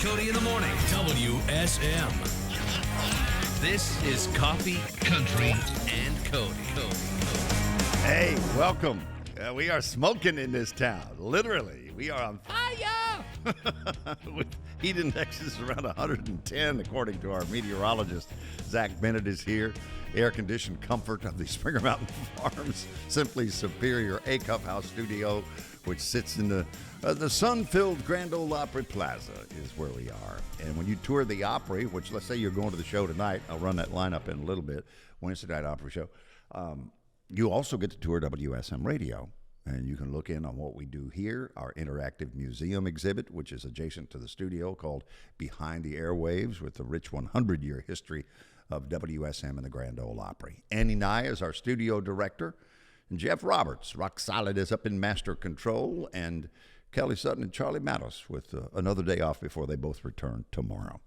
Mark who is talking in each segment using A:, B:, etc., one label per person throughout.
A: Cody in the morning. WSM. This is Coffee, Country, and Cody.
B: Hey, welcome. We are smoking in this town. Literally, we are on fire. With heat indexes around 110, according to our meteorologist. Zach Bennett is here. Air-conditioned comfort of the Springer Mountain Farms Simply Superior A-Cup House Studio, which sits in the sun-filled Grand Ole Opry Plaza is where we are. And when you tour the Opry, which let's say you're going to the show tonight, I'll run that lineup in a little bit, Wednesday night Opry show, you also get to tour WSM Radio. And you can look in on what we do here, our interactive museum exhibit, which is adjacent to the studio, called Behind the Airwaves, with the rich 100-year history of WSM and the Grand Ole Opry. Annie Nye is our studio director, and Jeff Roberts, rock solid, is up in master control, and Kelly Sutton and Charlie Mattos with another day off before they both return tomorrow.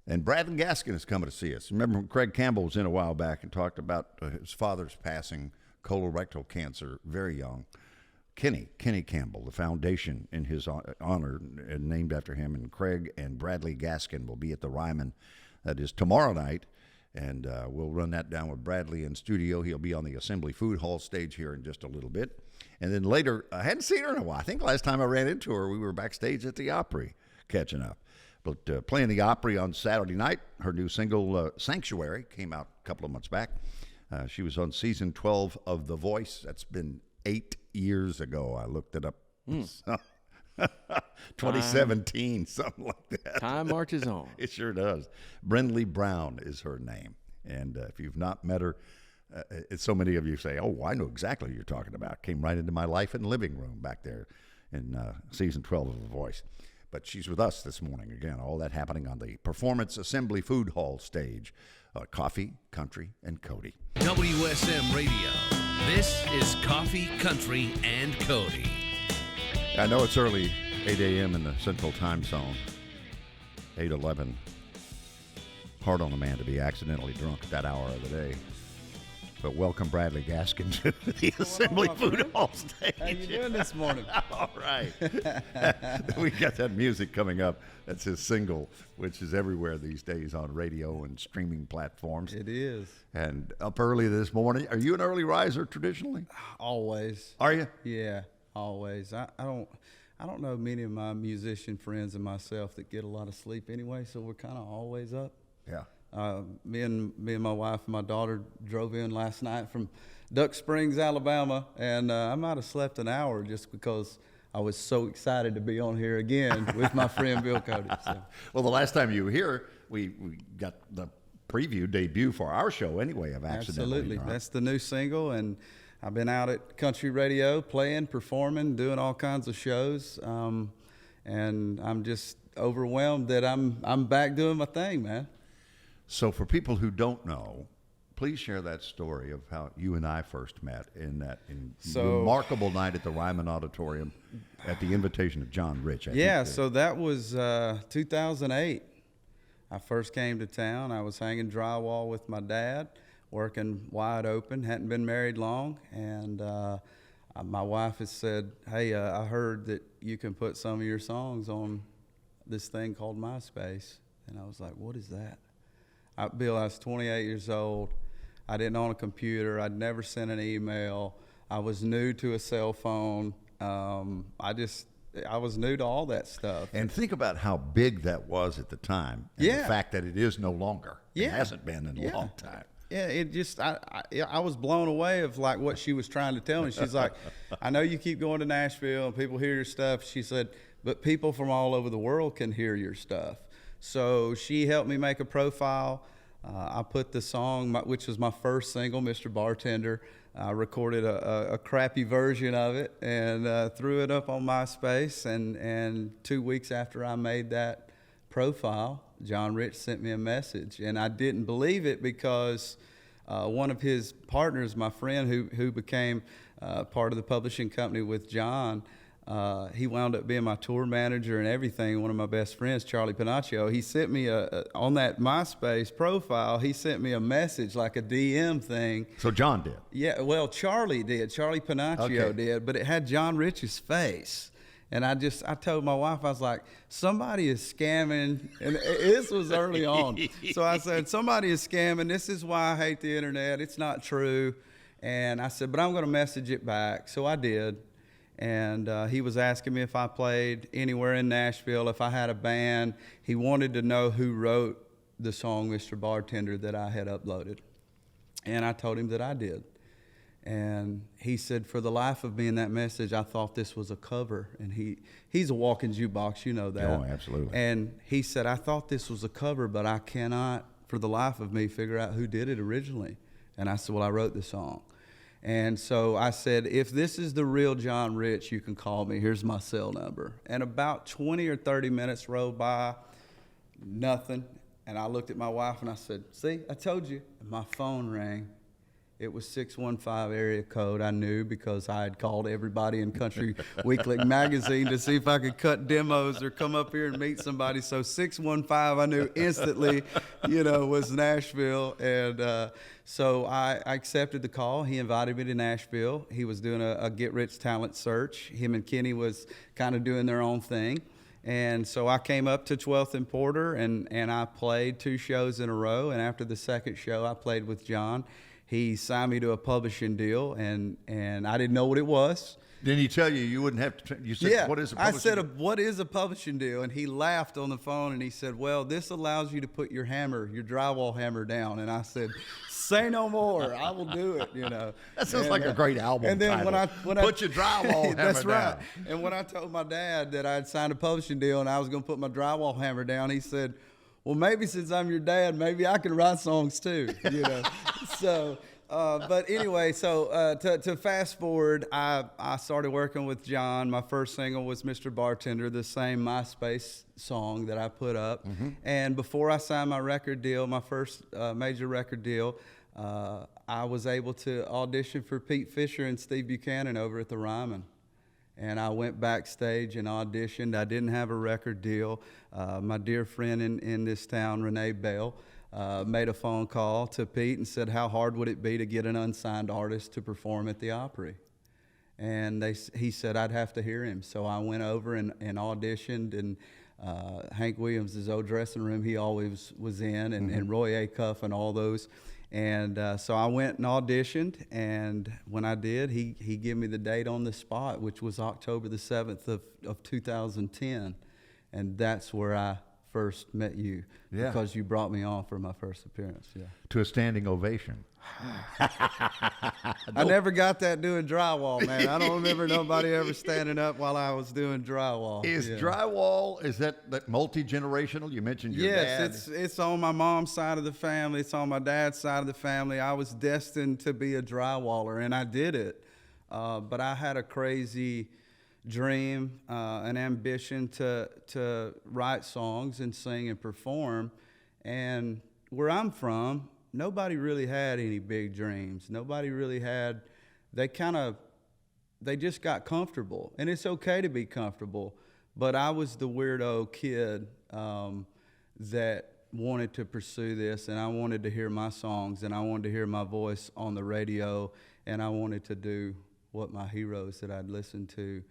B: And Bradley Gaskin is coming to see us. Remember when Craig Campbell was in a while back and talked about his father's passing, colorectal cancer, very young. Kenny Campbell, the foundation in his honor, named after him, and Craig and Bradley Gaskin will be at the Ryman. That is tomorrow night, and we'll run that down with Bradley in studio. He'll be on the Assembly Food Hall stage here in just a little bit. And then later, I hadn't seen her in a while. I think last time I ran into her, we were backstage at the Opry catching up. But playing the Opry on Saturday night, her new single, Sanctuary, came out a couple of months back. She was on season 12 of The Voice. That's been 8 years ago. I looked it up. 2017, something like that.
C: Time marches on.
B: It sure does. Brennley Brown is her name. And if you've not met her, so many of you say, oh, I know exactly what you're talking about. Came right into my life and living room back there in season 12 of The Voice. But she's with us this morning. Again, all that happening on the Performance Assembly Food Hall stage. Coffee, Country, and Cody.
A: WSM Radio. This is Coffee, Country, and Cody.
B: I know it's early, 8 a.m. in the Central Time Zone, 8:11. Hard on a man to be accidentally drunk at that hour of the day. But welcome Bradley Gaskin to the Assembly Food Hall stage.
C: How you doing this morning?
B: All right. We got that music coming up. That's his single, which is everywhere these days on radio and streaming platforms.
C: It is.
B: And up early this morning. Are you an early riser traditionally?
C: Always.
B: Are you?
C: Yeah, always. I don't know many of my musician friends and myself that get a lot of sleep anyway, so we're kind of always up.
B: Yeah.
C: Me and my wife and my daughter drove in last night from Duck Springs, Alabama, and I might have slept an hour just because I was so excited to be on here again with my friend Bill Cody. So.
B: Well, the last time you were here, we got the preview debut for our show anyway of Accidentally.
C: Absolutely.
B: Right?
C: That's the new single, and I've been out at country radio playing, performing, doing all kinds of shows, and I'm just overwhelmed that I'm back doing my thing, man.
B: So for people who don't know, please share that story of how you and I first met in that remarkable night at the Ryman Auditorium at the invitation of John Rich.
C: So that was 2008. I first came to town. I was hanging drywall with my dad, working wide open, hadn't been married long, and my wife has said, hey, I heard that you can put some of your songs on this thing called MySpace. And I was like, what is that? Bill, I was 28 years old. I didn't own a computer. I'd never sent an email. I was new to a cell phone. I was new to all that stuff.
B: And think about how big that was at the time. And the fact that it is no longer. It hasn't been in a long time.
C: Yeah, it just, I was blown away of like what she was trying to tell me. She's like, I know you keep going to Nashville and people hear your stuff. She said, but people from all over the world can hear your stuff. So she helped me make a profile. I put the song, which was my first single, Mr. Bartender. I recorded a crappy version of it and threw it up on MySpace. And 2 weeks after I made that profile, John Rich sent me a message. And I didn't believe it because one of his partners, my friend who became part of the publishing company with John, he wound up being my tour manager and everything. One of my best friends, Charlie Panaccio, he sent me on that MySpace profile, he sent me a message, like a DM thing.
B: So John did?
C: Yeah, well, Charlie did. Charlie Panaccio did, but it had John Rich's face. And I told my wife, I was like, somebody is scamming. And this was early on. So I said, somebody is scamming. This is why I hate the internet. It's not true. And I said, but I'm going to message it back. So I did. And he was asking me if I played anywhere in Nashville, if I had a band. He wanted to know who wrote the song, Mr. Bartender, that I had uploaded. And I told him that I did. And he said, for the life of me in that message, I thought this was a cover. And he's a walking jukebox, you know that.
B: Oh, absolutely.
C: And he said, I thought this was a cover, but I cannot, for the life of me, figure out who did it originally. And I said, well, I wrote the song. And so I said, if this is the real John Rich, you can call me. Here's my cell number. And about 20 or 30 minutes rolled by, nothing. And I looked at my wife and I said, see, I told you. And my phone rang. It was 615 area code. I knew because I had called everybody in Country Weekly magazine to see if I could cut demos or come up here and meet somebody. So 615, I knew instantly, was Nashville. And so I accepted the call. He invited me to Nashville. He was doing a get-rich talent search. Him and Kenny was kind of doing their own thing. And so I came up to 12th and Porter, and I played 2 shows in a row. And after the second show, I played with John. He signed me to a publishing deal, and I didn't know what it was.
B: Didn't he tell you wouldn't have to? You said,
C: yeah.
B: What is a publishing
C: deal? I
B: deal?
C: said, what is a publishing deal? And he laughed on the phone, and he said, well, this allows you to put your drywall hammer down. And I said, say no more. I will do it,
B: That sounds like a great album
C: And then
B: title.
C: when I
B: put your drywall hammer
C: that's right.
B: down.
C: And when I told my dad that I had signed a publishing deal and I was going to put my drywall hammer down, he said, well, maybe since I'm your dad, maybe I can write songs too, So... but anyway, so to fast forward, I started working with John. My first single was Mr. Bartender, the same MySpace song that I put up. Mm-hmm. And before I signed my record deal, my first major record deal, I was able to audition for Pete Fisher and Steve Buchanan over at the Ryman. And I went backstage and auditioned. I didn't have a record deal. My dear friend in this town, Renee Bell, made a phone call to Pete and said, how hard would it be to get an unsigned artist to perform at the Opry? And he said I'd have to hear him. So I went over and auditioned, and Hank Williams' old dressing room he always was in, and, mm-hmm. and Roy Acuff and all those. And so I went and auditioned, and when I did, he gave me the date on the spot, which was October the 7th of 2010. And that's where I first met you, because you brought me on for my first appearance. Yeah.
B: To a standing ovation.
C: I never got that doing drywall, man. I don't remember nobody ever standing up while I was doing drywall.
B: Is drywall, is that multi-generational? You mentioned your dad.
C: Yes, it's on my mom's side of the family. It's on my dad's side of the family. I was destined to be a drywaller, and I did it. But I had a crazy dream, an ambition to write songs and sing and perform. And where I'm from, nobody really had any big dreams. Nobody really had, they just got comfortable. And it's okay to be comfortable, but I was the weirdo kid that wanted to pursue this, and I wanted to hear my songs, and I wanted to hear my voice on the radio, and I wanted to do what my heroes that I'd listened to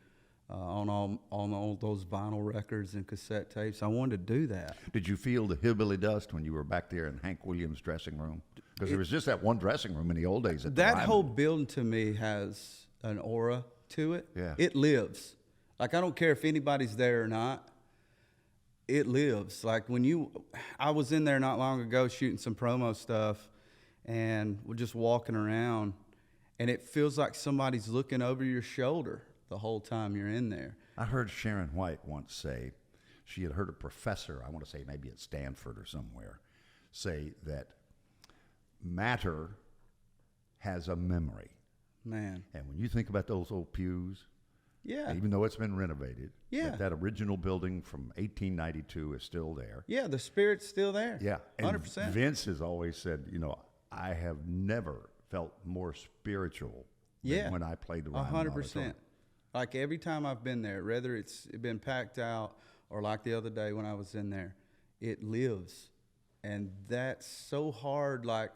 C: on all those vinyl records and cassette tapes. I wanted to do that.
B: Did you feel the hillbilly dust when you were back there in Hank Williams' dressing room? Because there was just that one dressing room in the old days.
C: That whole building to me has an aura to it.
B: Yeah.
C: It lives. Like, I don't care if anybody's there or not. It lives. Like I was in there not long ago shooting some promo stuff, and we're just walking around, and it feels like somebody's looking over your shoulder the whole time you're in there.
B: I heard Sharon White once say, she had heard a professor, I want to say maybe at Stanford or somewhere, say that matter has a memory.
C: Man.
B: And when you think about those old pews, even though it's been renovated, that original building from 1892 is still there.
C: Yeah, the spirit's still there.
B: Yeah. And
C: 100%.
B: Vince has always said, I have never felt more spiritual than when I played the Ryman
C: 100%. Like, every time I've been there, whether it's been packed out or like the other day when I was in there, it lives. And that's so hard. Like,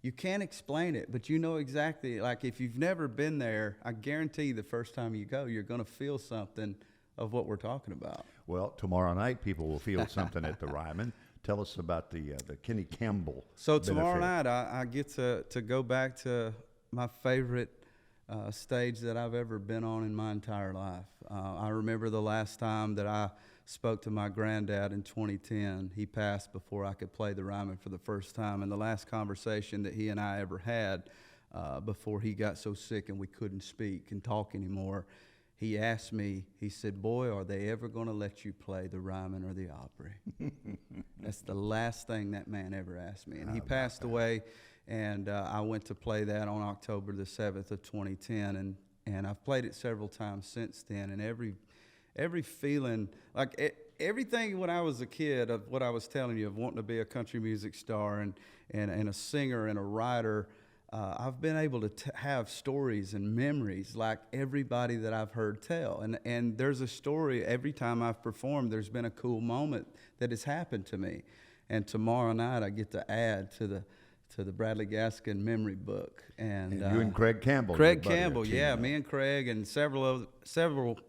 C: you can't explain it, but you know exactly. Like, if you've never been there, I guarantee you the first time you go, you're going to feel something of what we're talking about.
B: Well, tomorrow night people will feel something at the Ryman. Tell us about the Kenny Campbell.
C: So tomorrow night I get to go back to my favorite stage that I've ever been on in my entire life. I remember the last time that I spoke to my granddad in 2010. He passed before I could play the Ryman for the first time, and the last conversation that he and I ever had before he got so sick and we couldn't speak and talk anymore, he asked me, he said, "Boy, are they ever going to let you play the Ryman or the Opry?" That's the last thing that man ever asked me. And he passed away, and I went to play that on October the 7th of 2010, and I've played it several times since then, and every feeling, like everything when I was a kid of what I was telling you of wanting to be a country music star and a singer and a writer, I've been able to have stories and memories like everybody that I've heard tell. And there's a story every time I've performed. There's been a cool moment that has happened to me. And tomorrow night I get to add to the Bradley Gaskin memory book. And
B: you and Craig Campbell.
C: Craig Campbell, yeah, me and Craig and several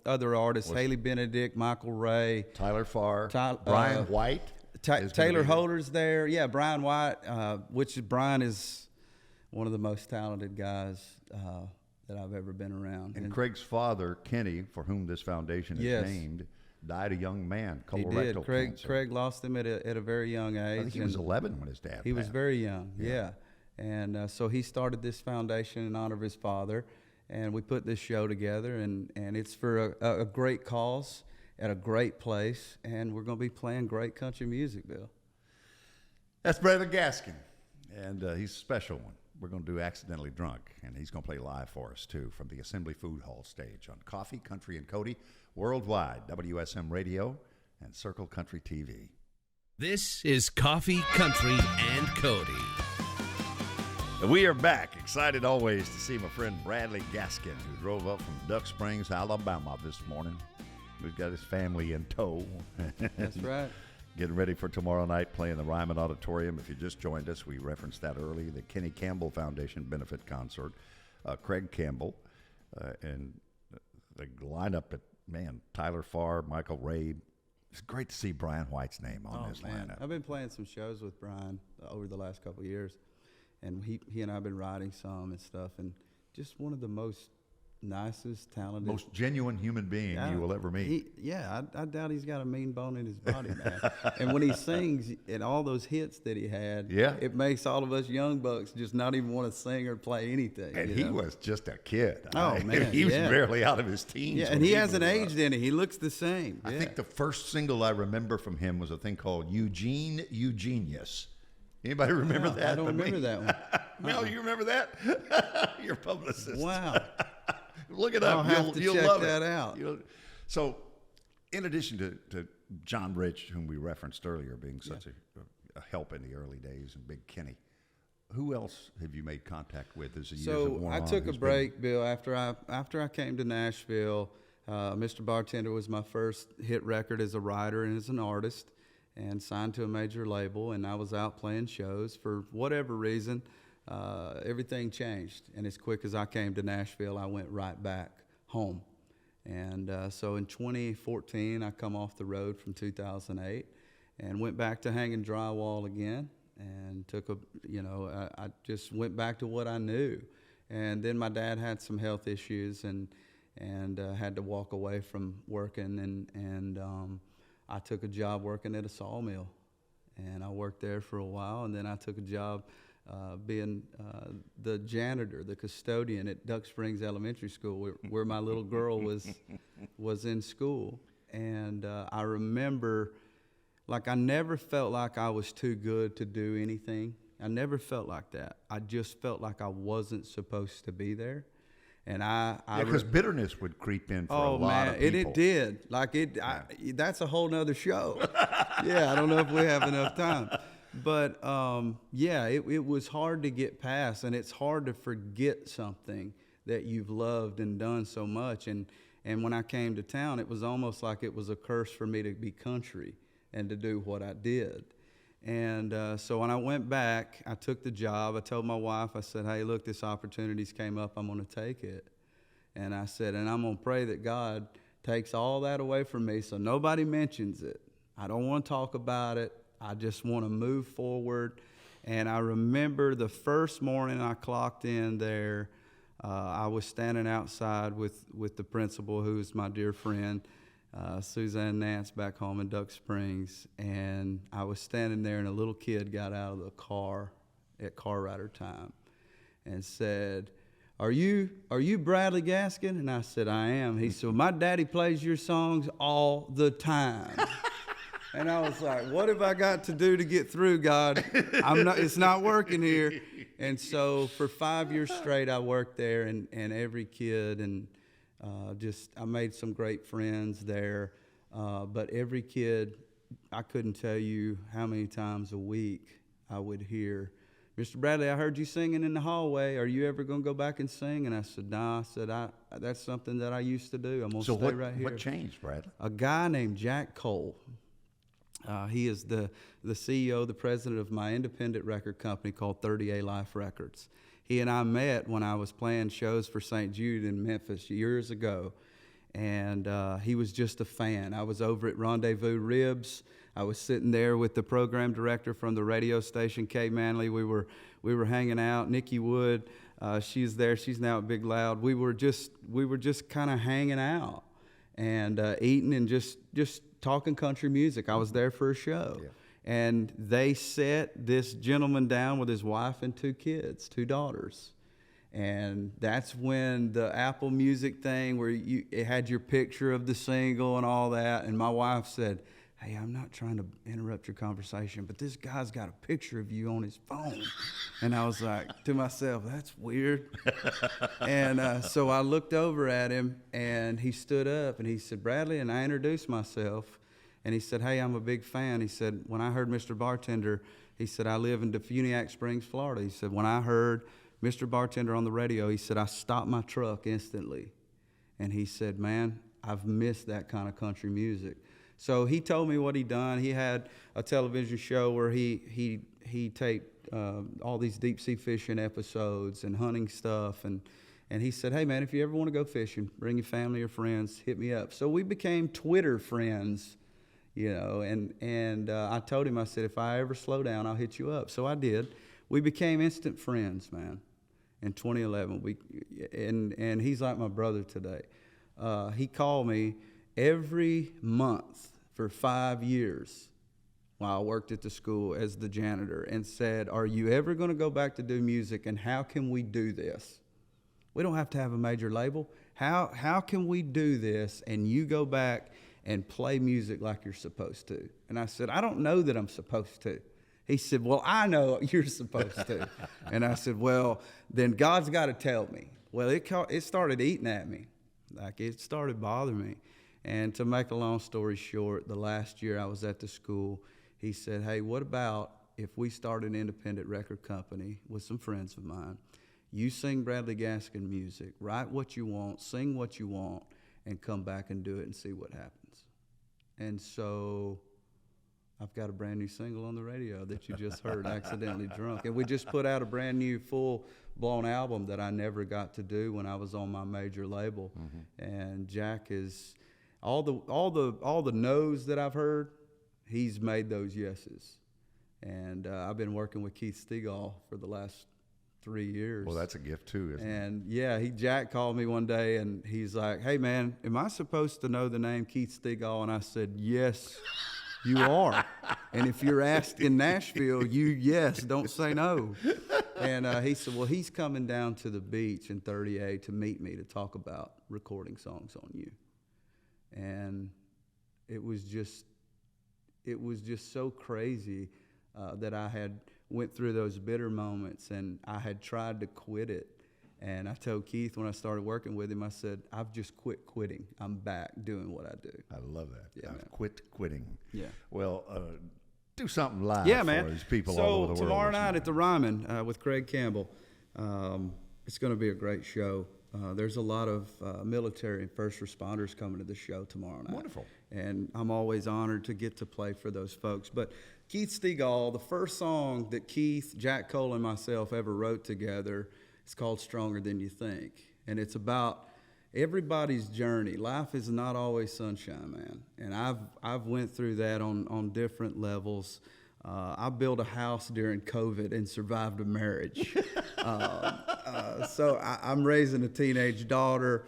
C: other artists, Haley Benedict, Michael Ray,
B: Tyler Farr, Brian White.
C: Taylor Holder's there. Yeah, Brian White, Brian is one of the most talented guys that I've ever been around.
B: And Craig's father, Kenny, for whom this foundation is named, died a young man, colorectal cancer.
C: Craig lost him at a very young age.
B: I think he was 11 when his dad passed.
C: He was very young, yeah. And so he started this foundation in honor of his father, and we put this show together, and it's for a great cause at a great place, and we're going to be playing great country music, Bill.
B: That's Bradley Gaskin, and he's a special one. We're going to do Accidentally Drunk, and he's going to play live for us, too, from the Assembly Food Hall stage on Coffee, Country, and Cody, worldwide, WSM Radio, and Circle Country TV.
A: This is Coffee, Country, and Cody.
B: We are back, excited always to see my friend Bradley Gaskin, who drove up from Duck Springs, Alabama this morning. We've got his family in tow.
C: That's right.
B: Getting ready for tomorrow night, playing the Ryman Auditorium. If you just joined us, we referenced that early, the Kenny Campbell Foundation benefit concert. Craig Campbell, and the lineup at, Tyler Farr, Michael Ray. It's great to see Brian White's name on this lineup.
C: I've been playing some shows with Brian over the last couple of years, and he and I have been writing some and stuff, and just one of the most nicest, talented,
B: most genuine human being you will ever meet.
C: I doubt he's got a mean bone in his body, man. And when he sings and all those hits that he had, it makes all of us young bucks just not even want to sing or play anything.
B: And he was just a kid.
C: Man,
B: he was barely out of his teens.
C: Yeah, and he hasn't aged any. He looks the same.
B: I think the first single I remember from him was a thing called Eugene Eugenius. Anybody remember that?
C: I don't remember that one.
B: Mel, you remember that? Your publicist.
C: Wow.
B: Look it up.
C: I'll have to
B: You'll
C: check
B: love
C: that
B: it.
C: out.
B: So, in addition to John Rich, whom we referenced earlier, being such a help in the early days, and Big Kenny, who else have you made contact with as the years have worn on?
C: I took a break, Bill, after I came to Nashville. Mr. Bartender was my first hit record as a writer and as an artist, and signed to a major label, and I was out playing shows. For whatever reason, everything changed, and as quick as I came to Nashville, I went right back home. And so in 2014, I come off the road from 2008 and went back to hanging drywall again, and I just went back to what I knew. And then my dad had some health issues and had to walk away from working, and I took a job working at a sawmill, and I worked there for a while, and then I took a job being the janitor, the custodian at Duck Springs Elementary School, where my little girl was in school. And I remember, I never felt like I was too good to do anything. I never felt like that. I just felt like I wasn't supposed to be there. And
B: because bitterness would creep in for a lot of people.
C: It did. That's a whole nother show. I don't know if we have enough time. But, it was hard to get past, and it's hard to forget something that you've loved and done so much. And when I came to town, it was almost like it was a curse for me to be country and to do what I did. And so when I went back, I took the job. I told my wife, I said, "Hey, look, this opportunity's came up. I'm going to take it." And I said, "And I'm going to pray that God takes all that away from me, so nobody mentions it. I don't want to talk about it. I just want to move forward. And I remember the first morning I clocked in there, I was standing outside with the principal, who is my dear friend, Suzanne Nance, back home in Duck Springs. And I was standing there, and a little kid got out of the car at car rider time and said, Are you Bradley Gaskin? And I said, I am. He said, well, my daddy plays your songs all the time. And I was like, what have I got to do to get through, God? It's not working here. And so for 5 years straight, I worked there, and every kid, and I made some great friends there. But every kid, I couldn't tell you how many times a week I would hear, Mr. Bradley, I heard you singing in the hallway. Are you ever going to go back and sing? And I said, nah. I said, that's something that I used to do. I'm going to stay right here.
B: What changed, Bradley?
C: A guy named Jack Cole. He is the CEO, the president of my independent record company called 30A Life Records. He and I met when I was playing shows for St. Jude in Memphis years ago, and he was just a fan. I was over at Rendezvous Ribs. I was sitting there with the program director from the radio station, Kay Manley. We were hanging out. Nikki Wood, she's there. She's now at Big Loud. We were just kind of hanging out and eating and just talking country music. I was there for a show. Yeah. And they set this gentleman down with his wife and 2 kids, 2 daughters. And that's when the Apple Music thing, where it had your picture of the single and all that. And my wife said, hey, I'm not trying to interrupt your conversation, but this guy's got a picture of you on his phone. And I was like to myself, that's weird. And so I looked over at him, and he stood up, and he said, Bradley, and I introduced myself. And he said, hey, I'm a big fan. He said, when I heard Mr. Bartender, he said, I live in Defuniak Springs, Florida. He said, when I heard Mr. Bartender on the radio, he said, I stopped my truck instantly. And he said, man, I've missed that kind of country music. So he told me what he'd done. He had a television show where he taped all these deep sea fishing episodes and hunting stuff. And he said, hey, man, if you ever want to go fishing, bring your family or friends, hit me up. So we became Twitter friends, you know, and I told him, I said, if I ever slow down, I'll hit you up. So I did. We became instant friends, man, in 2011. And he's like my brother today. He called me every month for 5 years while I worked at the school as the janitor, and said, are you ever going to go back to do music, and how can we do this? We don't have to have a major label. How can we do this and you go back and play music like you're supposed to? And I said, I don't know that I'm supposed to. He said, well, I know you're supposed to. And I said, well, then God's got to tell me. Well, it started eating at me. Like, it started bothering me. And to make a long story short, the last year I was at the school, he said, hey, what about if we start an independent record company with some friends of mine? You sing Bradley Gaskin music, write what you want, sing what you want, and come back and do it and see what happens. And so I've got a brand new single on the radio that you just heard, Accidentally Drunk. And we just put out a brand new full-blown album that I never got to do when I was on my major label. Mm-hmm. And Jack is all the no's that I've heard, he's made those yeses. And I've been working with Keith Stegall for the last 3 years.
B: Well, that's a gift too, isn't it?
C: And yeah, Jack called me one day, and he's like, hey man, am I supposed to know the name Keith Stegall? And I said, yes, you are. And if you're asked in Nashville, yes, don't say no. And he said, well, he's coming down to the beach in 30A to meet me to talk about recording songs on you. And it was just so crazy that I had went through those bitter moments, and I had tried to quit it. And I told Keith when I started working with him, I said, I've just quit quitting. I'm back doing what I do.
B: I love that.
C: Yeah,
B: I've
C: man.
B: quit quitting.
C: Yeah.
B: Well, do something live
C: for
B: man. These people
C: so
B: all over the world.
C: So tomorrow night at the Ryman with Craig Campbell, it's going to be a great show. There's a lot of military and first responders coming to the show tomorrow night.
B: Wonderful.
C: And I'm always honored to get to play for those folks. But Keith Stegall, the first song that Keith, Jack Cole, and myself ever wrote together, it's called Stronger Than You Think. And it's about everybody's journey. Life is not always sunshine, man. And I've went through that on different levels. I built a house during COVID and survived a marriage. So I'm raising a teenage daughter.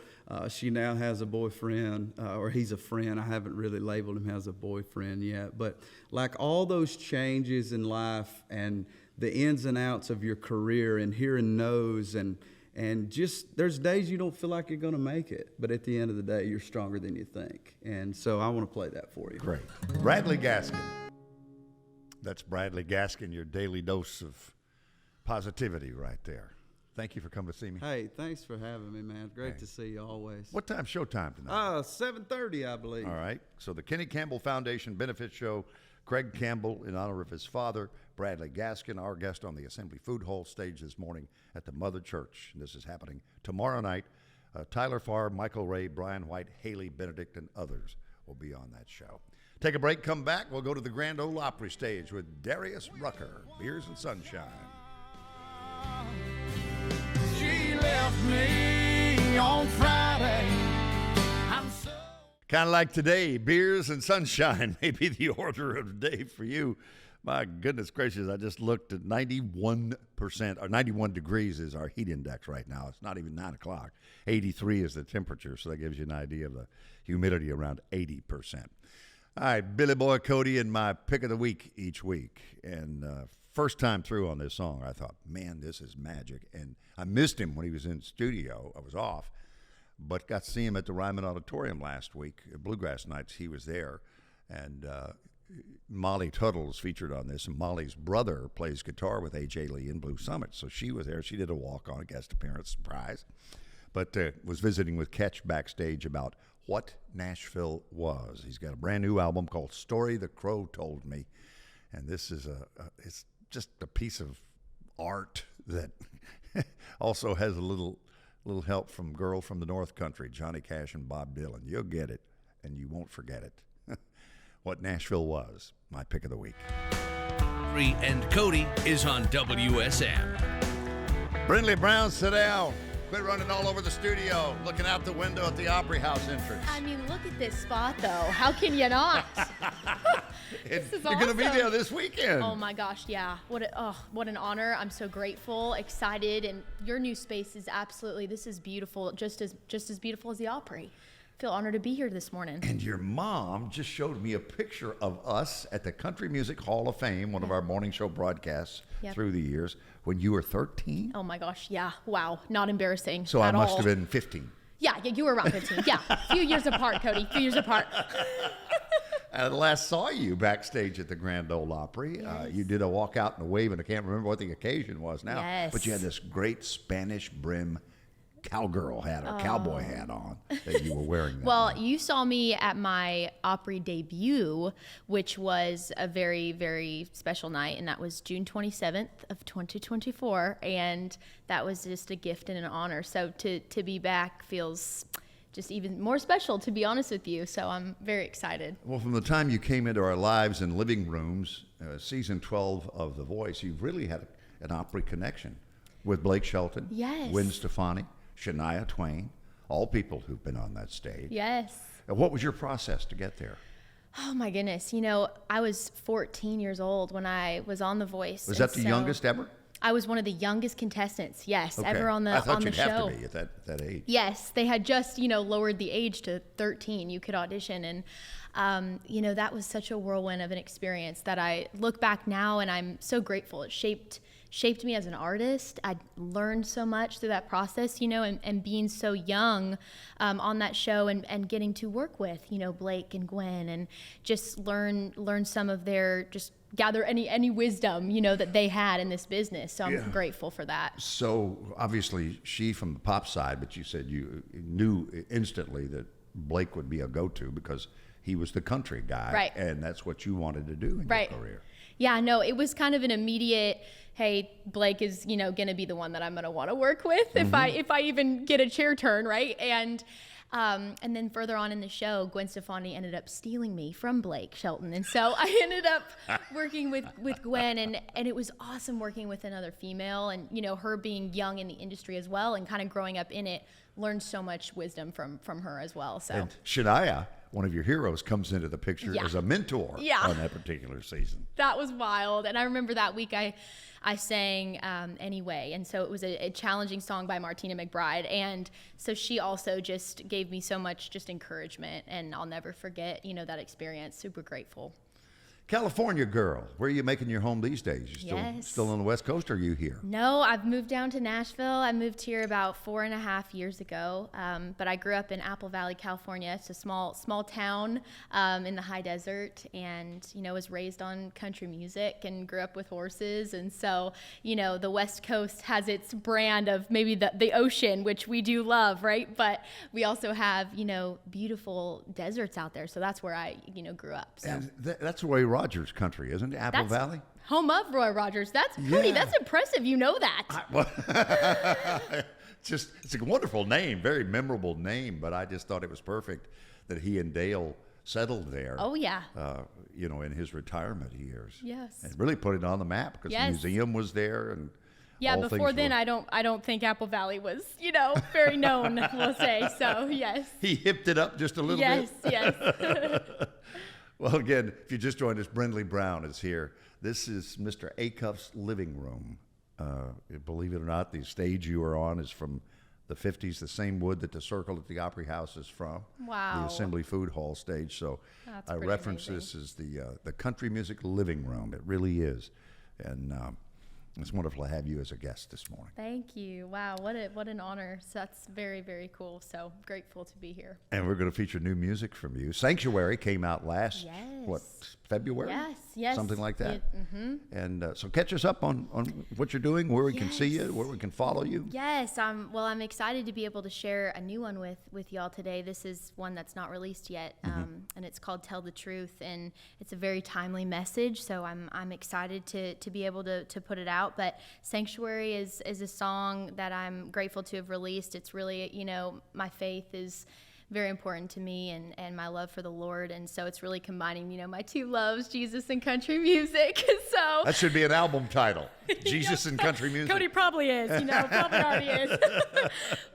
C: She now has a boyfriend, or he's a friend. I haven't really labeled him as a boyfriend yet. But like all those changes in life and the ins and outs of your career and hearing no's and just there's days you don't feel like you're going to make it. But at the end of the day, you're stronger than you think. And so I want to play that for you.
B: Great. Bradley Gaskin. That's Bradley Gaskin, your daily dose of positivity right there. Thank you for coming to see me.
C: Hey, thanks for having me, man. Great to see you always.
B: What time's showtime tonight?
C: 7:30, I believe.
B: All right. So the Kenny Campbell Foundation Benefit Show, Craig Campbell in honor of his father, Bradley Gaskin, our guest on the Assembly Food Hall stage this morning at the Mother Church. And this is happening tomorrow night. Tyler Farr, Michael Ray, Brian White, Haley Benedict, and others will be on that show. Take a break, come back. We'll go to the Grand Ole Opry stage with Darius Rucker, Beers and Sunshine.
D: She left me on Friday.
B: Kind of like today, Beers and Sunshine may be the order of the day for you. My goodness gracious, I just looked at 91%, or 91 degrees is our heat index right now. It's not even 9 o'clock. 83 is the temperature, so that gives you an idea of the humidity, around 80%. All right, Billy Boy Cody and my pick of the week each week. And first time through on this song, I thought, man, this is magic. And I missed him when he was in studio. I was off, but got to see him at the Ryman Auditorium last week. Bluegrass Nights, he was there. And Molly Tuttle is featured on this. And Molly's brother plays guitar with A.J. Lee in Blue Summit. So she was there. She did a walk-on, a guest appearance, surprise. But was visiting with Ketch backstage about what Nashville was. He's got a brand new album called Story the Crow Told Me. And this is it's just a piece of art that also has a little help from Girl from the North Country, Johnny Cash and Bob Dylan. You'll get it, and you won't forget it. What Nashville was, my pick of the week.
A: Bree and Cody is on WSM.
B: Brennley Brown, sit down. Quit running all over the studio, looking out the window at the Opry House entrance.
E: I mean, look at this spot, though. How can you not? This is
B: You're going to be
E: awesome.
B: there this weekend.
E: Oh my gosh, yeah. What an honor. I'm so grateful, excited, and your new space is absolutely, this is beautiful, just as beautiful as the Opry. I feel honored to be here this morning.
B: And your mom just showed me a picture of us at the Country Music Hall of Fame, one of our morning show broadcasts through the years, when you were 13.
E: Oh my gosh, yeah. Wow, not embarrassing
B: So I
E: at
B: must
E: all.
B: have been 15.
E: Yeah, you were around 15. Yeah, a few years apart, Cody. A few years apart.
B: I last saw you backstage at the Grand Ole Opry.
E: Yes.
B: You did a walkout and a wave, and I can't remember what the occasion was now.
E: Yes.
B: But you had this great Spanish brim cowgirl hat or cowboy hat on that you were wearing.
E: Well,
B: night.
E: you saw me at my Opry debut, which was a very, very special night, and that was June 27th of 2024, and that was just a gift and an honor. So to be back feels just even more special, to be honest with you. So I'm very excited.
B: Well, from the time you came into our lives and living rooms, season 12 of The Voice, you've really had an Opry connection with Blake Shelton,
E: Yes.
B: Gwen Stefani, Shania Twain, all people who've been on that stage.
E: Yes.
B: And what was your process to get there?
E: Oh my goodness. You know, I was 14 years old when I was on The Voice.
B: Was
E: and
B: that the
E: so
B: youngest ever?
E: I was one of the youngest contestants, yes,
B: Okay.
E: ever on the
B: I thought
E: show.
B: you'd have to be at that age.
E: Yes, they had just, lowered the age to 13. You could audition. And, that was such a whirlwind of an experience that I look back now and I'm so grateful. It shaped me as an artist. I learned so much through that process, and being so young on that show and getting to work with, Blake and Gwen and just learn some of their, just gather any wisdom, that they had in this business. So I'm grateful for that.
B: So obviously she from the pop side, but you said you knew instantly that Blake would be a go-to because he was the country guy.
E: Right.
B: And that's what you wanted to do in
E: Right.
B: your career.
E: Yeah, no, it was kind of an immediate, hey, Blake is, going to be the one that I'm going to want to work with if I even get a chair turn, right? And And then further on in the show, Gwen Stefani ended up stealing me from Blake Shelton. And so I ended up working with Gwen, and it was awesome working with another female, and, you know, her being young in the industry as well and kind of growing up in it, learned so much wisdom from her as well. So. And
B: Shania, one of your heroes, comes into the picture as a mentor on that particular season.
E: That was wild. And I remember that week I sang Anyway. And so it was a challenging song by Martina McBride. And so she also just gave me so much just encouragement. And I'll never forget, you know, that experience. Super grateful.
B: California girl, where are you making your home these days? You still on the West Coast, or are you here?
E: No, I've moved down to Nashville. I moved here about 4.5 years ago, but I grew up in Apple Valley, California. It's a small town in the high desert, and, you know, was raised on country music and grew up with horses. And so, you know, the West Coast has its brand of maybe the ocean, which we do love, right? But we also have, you know, beautiful deserts out there. So that's where I, you know, grew up. So.
B: And that's Roy Rogers country, isn't it? Apple Valley?
E: Home of Roy Rogers. Cody, that's impressive. You know that.
B: It's a wonderful name, very memorable name, but I just thought it was perfect that he and Dale settled there.
E: Oh, yeah.
B: You know, in his retirement years.
E: Yes.
B: And really put it on the map, because the museum was there, and
E: before then, I don't think Apple Valley was, you know, very known, we'll say. So, yes.
B: He hipped it up just a little bit.
E: Yes.
B: Well, again, if you just joined us, Brennley Brown is here. This is Mr. Acuff's living room. Believe it or not, the stage you are on is from the 50s, the same wood that the Circle at the Opry House is from.
E: Wow.
B: The Assembly Food Hall stage. So I reference this as the country music living room. It really is. And it's wonderful to have you as a guest this morning.
E: Thank you. Wow, what an honor. So that's very, very cool. So grateful to be here.
B: And we're going to feature new music from you. Sanctuary came out last, February?
E: Yes.
B: Something like that. And so catch us up on what you're doing, where we can see you, where we can follow you.
E: Yes. Well, I'm excited to be able to share a new one with y'all today. This is one that's not released yet, and it's called Tell the Truth, and it's a very timely message. So I'm excited to be able to put it out. But Sanctuary is a song that I'm grateful to have released. It's really, you know, my faith is very important to me, and my love for the Lord, and so it's really combining, you know, my two loves, Jesus and country music. So
B: that should be an album title, Jesus and country music.
E: Cody probably is, you know, probably already is.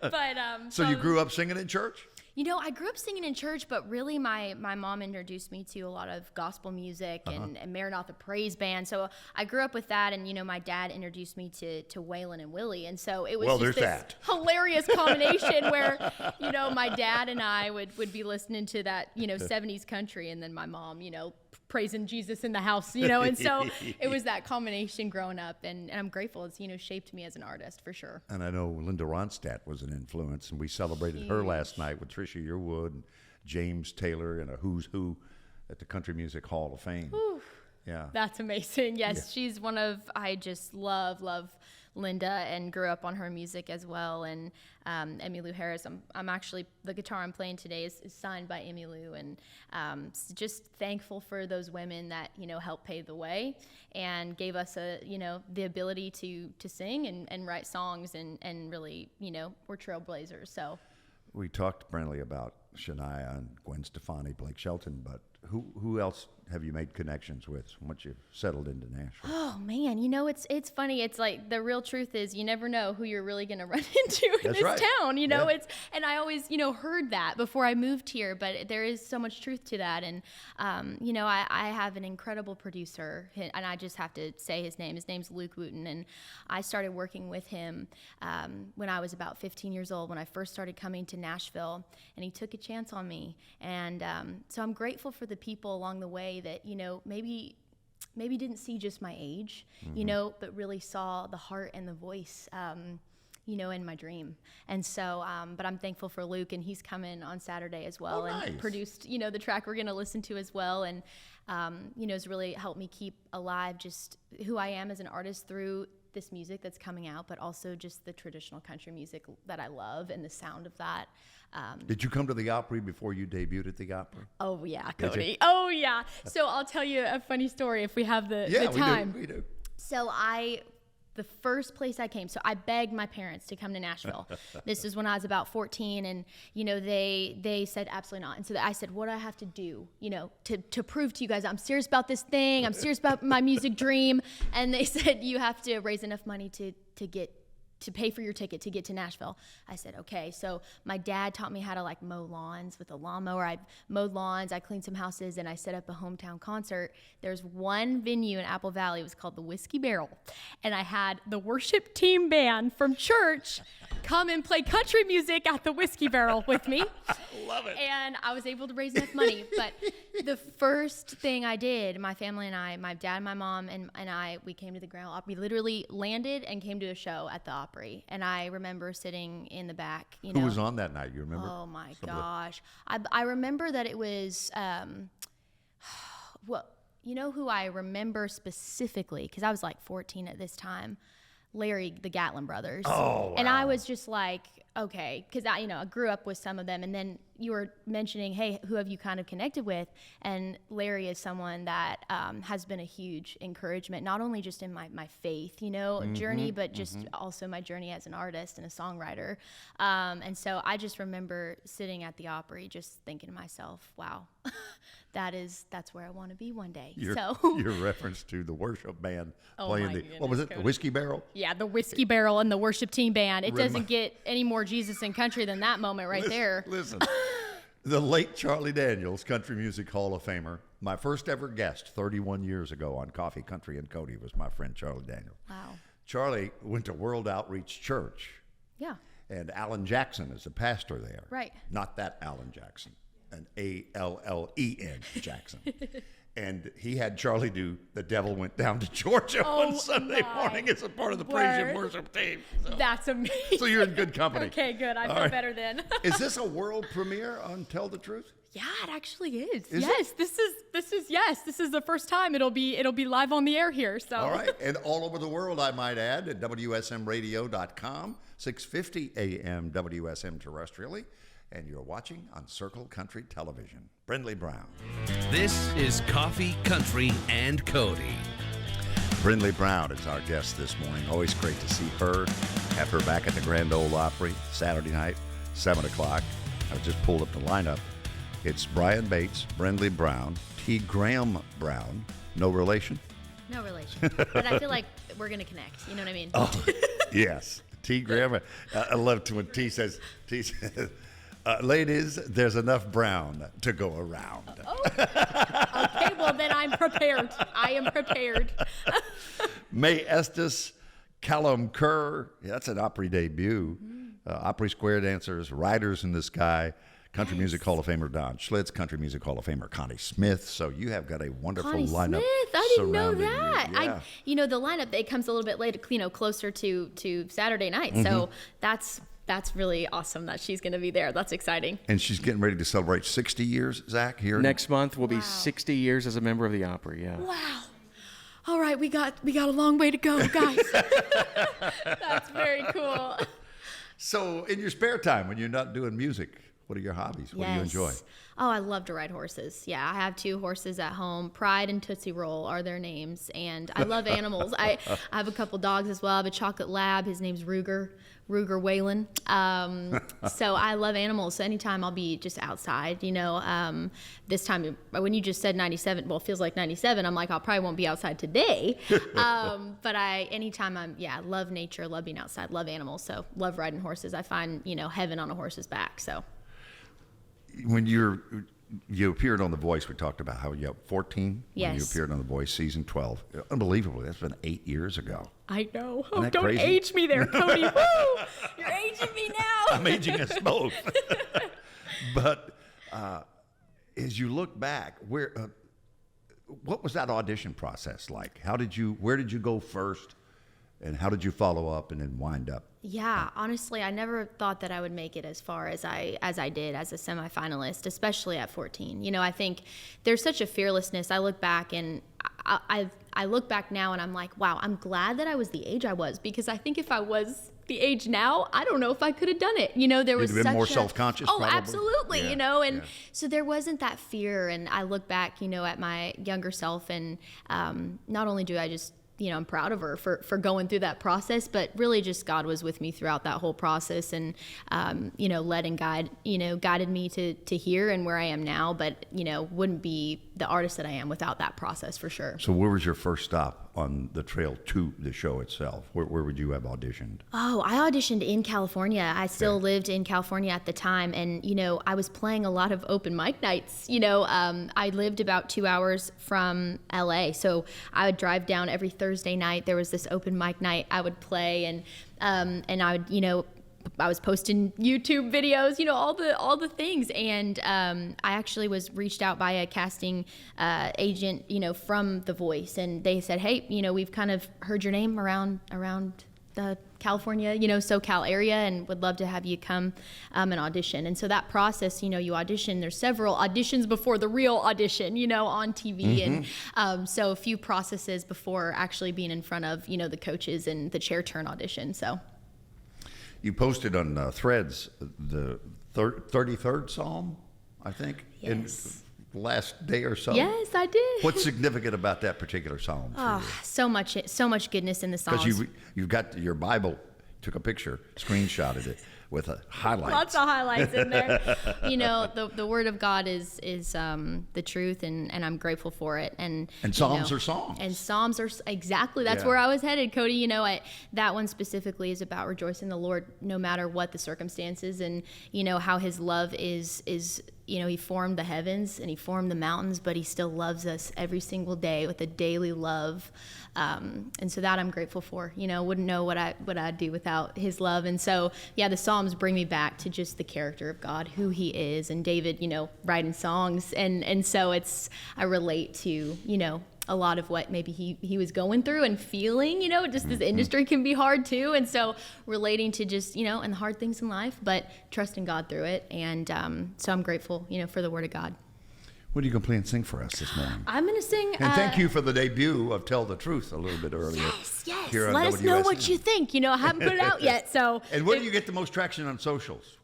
E: But
B: so you grew up singing in church?
E: You know, I grew up singing in church, but really my mom introduced me to a lot of gospel music and Maranatha Praise Band. So I grew up with that, and, you know, my dad introduced me to Waylon and Willie. And so it was just this hilarious combination where, you know, my dad and I would be listening to that, you know, 70s country, and then my mom, you know, praising Jesus in the house, you know, and so it was that combination growing up, and I'm grateful. It's, you know, shaped me as an artist for sure.
B: And I know Linda Ronstadt was an influence, and we celebrated her last night with Tricia Yearwood and James Taylor and a who's who at the Country Music Hall of Fame.
E: Ooh,
B: yeah.
E: That's amazing. Yes, she's one of, I just love Linda, and grew up on her music as well. And Emmylou Harris, I'm actually, the guitar I'm playing today is signed by Emmylou, and just thankful for those women that, you know, helped pave the way and gave us the ability to sing and write songs, and really, you know, we're trailblazers. So
B: we talked, Brennley, about Shania and Gwen Stefani, Blake Shelton, but who else have you made connections with once you've settled into Nashville?
E: Oh man, you know, it's funny. It's like, the real truth is you never know who you're really going to run into in this town. You know, and I always, you know, heard that before I moved here, but there is so much truth to that. And you know, I have an incredible producer, and I just have to say his name. His name's Luke Wooten, and I started working with him when I was about 15 years old, when I first started coming to Nashville, and he took a chance on me. And so I'm grateful for the people along the way that, you know, maybe didn't see just my age, you know, but really saw the heart and the voice, you know, in my dream. And so, but I'm thankful for Luke, and he's coming on Saturday as well, and produced, you know, the track we're going to listen to as well. And, you know, has really helped me keep alive just who I am as an artist through this music that's coming out, but also just the traditional country music that I love and the sound of that.
B: Did you come to the Opry before you debuted at the Opry?
E: Oh yeah, Cody. Oh yeah. So I'll tell you a funny story if we have the time.
B: We do.
E: So I the first place I came. So I begged my parents to come to Nashville. This is when I was about 14, and they said absolutely not. And so I said, what do I have to do, to prove to you guys I'm serious about this thing. I'm serious about my music dream. And they said, you have to raise enough money to pay for your ticket to get to Nashville. I said, okay. So my dad taught me how to mow lawns with a lawnmower. I mowed lawns, I cleaned some houses, and I set up a hometown concert. There's one venue in Apple Valley. It was called the Whiskey Barrel. And I had the worship team band from church come and play country music at the Whiskey Barrel with me.
B: Love it.
E: And I was able to raise enough money. But the first thing I did, my family and I, my dad, my mom, and I, we came to the Grand Ole Opry. We literally landed and came to a show at the Opry. And I remember sitting in the back.
B: Who was on that night? You remember?
E: Oh my gosh. I remember that it was, well, you know who I remember specifically? Because I was 14 at this time. Larry, the Gatlin brothers.
B: Oh, wow.
E: And I was just okay, because I grew up with some of them, and then you were mentioning, hey, who have you kind of connected with? And Larry is someone that has been a huge encouragement, not only just in my faith, journey, but just also my journey as an artist and a songwriter. And so I just remember sitting at the Opry, just thinking to myself, wow, that's where I want to be one day.
B: Your reference to the worship band playing what was it,
E: Cody.
B: the Whiskey Barrel?
E: Yeah, the Whiskey Barrel and the worship team band. It doesn't get any more Jesus and country than that moment there.
B: Listen, the late Charlie Daniels, Country Music Hall of Famer, my first ever guest 31 years ago on Coffee, Country, and Cody was my friend Charlie Daniels.
E: Wow.
B: Charlie went to World Outreach Church.
E: Yeah.
B: And Alan Jackson is the pastor there.
E: Right.
B: Not that Alan Jackson, an Allen Jackson. And he had Charlie do The Devil Went Down to Georgia on Sunday morning as a part of the praise and worship team. So,
E: that's amazing.
B: So you're in good company.
E: Okay, good. I feel better then.
B: Is this a world premiere on Tell the Truth?
E: Yeah, it actually is.
B: Is
E: yes, it? This is the first time it'll be live on the air here. So.
B: All right, and all over the world, I might add, at WSMRadio.com, 650 AM WSM terrestrially. And you're watching on Circle Country Television. Brennley Brown.
A: This is Coffee, Country, and Cody.
B: Brennley Brown is our guest this morning. Always great to see her. Have her back at the Grand Ole Opry Saturday night, 7 o'clock. I just pulled up the lineup. It's Brian Bates, Brennley Brown, T. Graham Brown. No relation?
E: No relation. But I feel like we're going to connect. You know what I mean?
B: Oh, yes. T. Graham. I love when T says, ladies, there's enough brown to go around.
E: Oh. Okay, well, then I'm prepared. I am prepared.
B: May Estes, Callum Kerr. Yeah, that's an Opry debut. Opry Square Dancers, Riders in the Sky, Country Music Hall of Famer Don Schlitz, Country Music Hall of Famer Connie Smith. So you have got a wonderful
E: Connie
B: lineup.
E: Smith, I didn't know
B: surrounding
E: that.
B: you. Yeah.
E: The lineup, it comes a little bit later, closer to Saturday night. So that's really awesome that she's going to be there. That's exciting.
B: And she's getting ready to celebrate 60 years, Zach, here.
F: Next month will be 60 years as a member of the Opry, yeah.
E: Wow. All right, we got a long way to go, guys. That's very cool.
B: So in your spare time, when you're not doing music, what are your hobbies? What do you enjoy?
E: Oh, I love to ride horses. Yeah, I have 2 horses at home. Pride and Tootsie Roll are their names. And I love animals. I have a couple dogs as well. I have a chocolate lab. His name's Ruger Whalen. So I love animals. So anytime I'll be just outside, this time when you just said 97, well, it feels like 97. I'm like, I probably won't be outside today. But anytime I love nature, love being outside, love animals. So love riding horses. I find, heaven on a horse's back. So.
B: When you appeared on The Voice, we talked about how you 14
E: yes.
B: when you appeared on The Voice, season 12. Unbelievable. That's been 8 years ago.
E: I know.
B: Isn't that
E: Don't
B: crazy?
E: age me there, Cody. Woo! You're aging me now.
B: I'm aging us both. But as you look back, what was that audition process like? Where did you go first? And how did you follow up and then wind up?
E: Yeah, honestly, I never thought that I would make it as far as I did as a semifinalist, especially at 14. I think there's such a fearlessness. I look back and I look back now and I'm like, wow, I'm glad that I was the age I was, because I think if I was the age now, I don't know if I could have done it. There was
B: You'd have been
E: such
B: more self-conscious.
E: Oh,
B: probably.
E: absolutely.
B: Yeah,
E: So there wasn't that fear. And I look back, at my younger self, and not only do I just I'm proud of her for going through that process, but really just God was with me throughout that whole process, and, led and guided me to here and where I am now, but, wouldn't be the artist that I am without that process for sure.
B: So where was your first stop on the trail to the show itself? Where would you have auditioned?
E: Oh, I auditioned in California. I still lived in California at the time. And, I was playing a lot of open mic nights. I lived about 2 hours from LA. So I would drive down every Thursday night. There was this open mic night I would play, and I would, I was posting YouTube videos, all the things. And I actually was reached out by a casting agent, from The Voice. And they said, hey, we've kind of heard your name around the California, SoCal area, and would love to have you come and audition. And so that process, you audition. There's several auditions before the real audition, on TV. And so a few processes before actually being in front of, the coaches and the chair turn audition. So.
B: You posted on Threads the 33rd Psalm, I think, in the last day or so.
E: Yes, I did.
B: What's significant about that particular Psalm for you?
E: So much goodness in the Psalms.
B: Because you've got your Bible, took a picture, screenshotted it with a highlights.
E: Lots of highlights in there. The Word of God is the truth, and I'm grateful for it. And
B: Psalms are songs.
E: And Psalms are exactly. That's where I was headed, Cody. That one specifically is about rejoicing in the Lord no matter what the circumstances, and how His love is. He formed the heavens and He formed the mountains, but He still loves us every single day with a daily love. And so that I'm grateful for. Wouldn't know what I'd do without His love. And so, the Psalms bring me back to just the character of God, who He is, and David, writing songs. And so I relate to, a lot of what maybe he was going through and feeling, just this industry can be hard too. And so relating to just, and the hard things in life, but trusting God through it. And so I'm grateful, for the Word of God.
B: What are you going to play and sing for us this morning?
E: I'm going to sing.
B: And thank you for the debut of Tell the Truth a little bit earlier.
E: Yes.
B: Here on
E: Let us know
B: WSM.
E: what you think. I haven't put it out yet. So.
B: And where do you get the most traction on socials?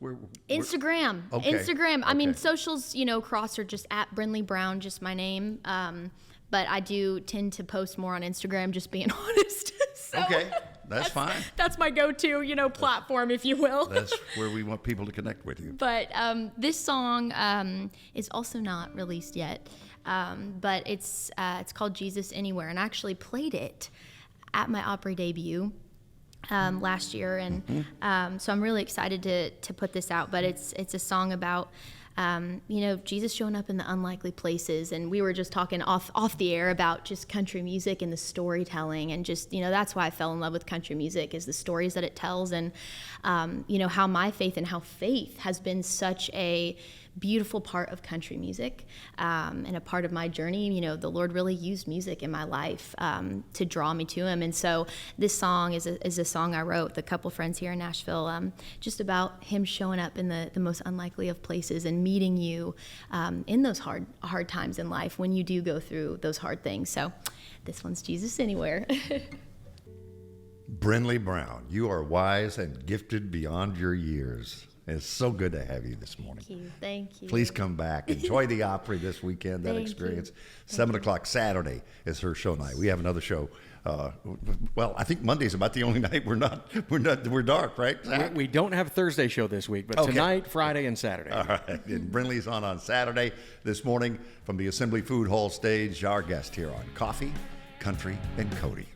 E: Instagram.
B: Okay.
E: Instagram. I
B: Okay.
E: mean, socials, cross are just at Brennley Brown, just my name. But I do tend to post more on Instagram, just being honest. So
B: Okay, that's fine.
E: That's my go-to, platform, if you will.
B: That's where we want people to connect with you.
E: But this song is also not released yet, but it's called Jesus Anywhere, and I actually played it at my Opry debut last year, and so I'm really excited to put this out. But it's a song about Jesus showing up in the unlikely places. And we were just talking off the air about just country music and the storytelling, and just, that's why I fell in love with country music, is the stories that it tells, and, how my faith and how faith has been such a beautiful part of country music, and a part of my journey. The Lord really used music in my life to draw me to Him. And so this song is a song I wrote with a couple friends here in Nashville, just about Him showing up in the most unlikely of places and meeting you in those hard times in life when you do go through those hard things. So this one's Jesus Anywhere.
B: Brennley Brown, you are wise and gifted beyond your years. It's so good to have you this morning.
E: Thank you.
B: Please come back. Enjoy the Opry this weekend, that
E: Thank
B: experience.
E: you.
B: 7 o'clock Saturday is her show night. We have another show. Well, I think Monday's about the only night we're dark, right, Zach?
F: We don't have a Thursday show this week, but
B: Okay.
F: tonight, Friday, and Saturday.
B: All right. And Brennley's on Saturday. This morning from the Assembly Food Hall stage, our guest here on Coffee, Country, and Cody.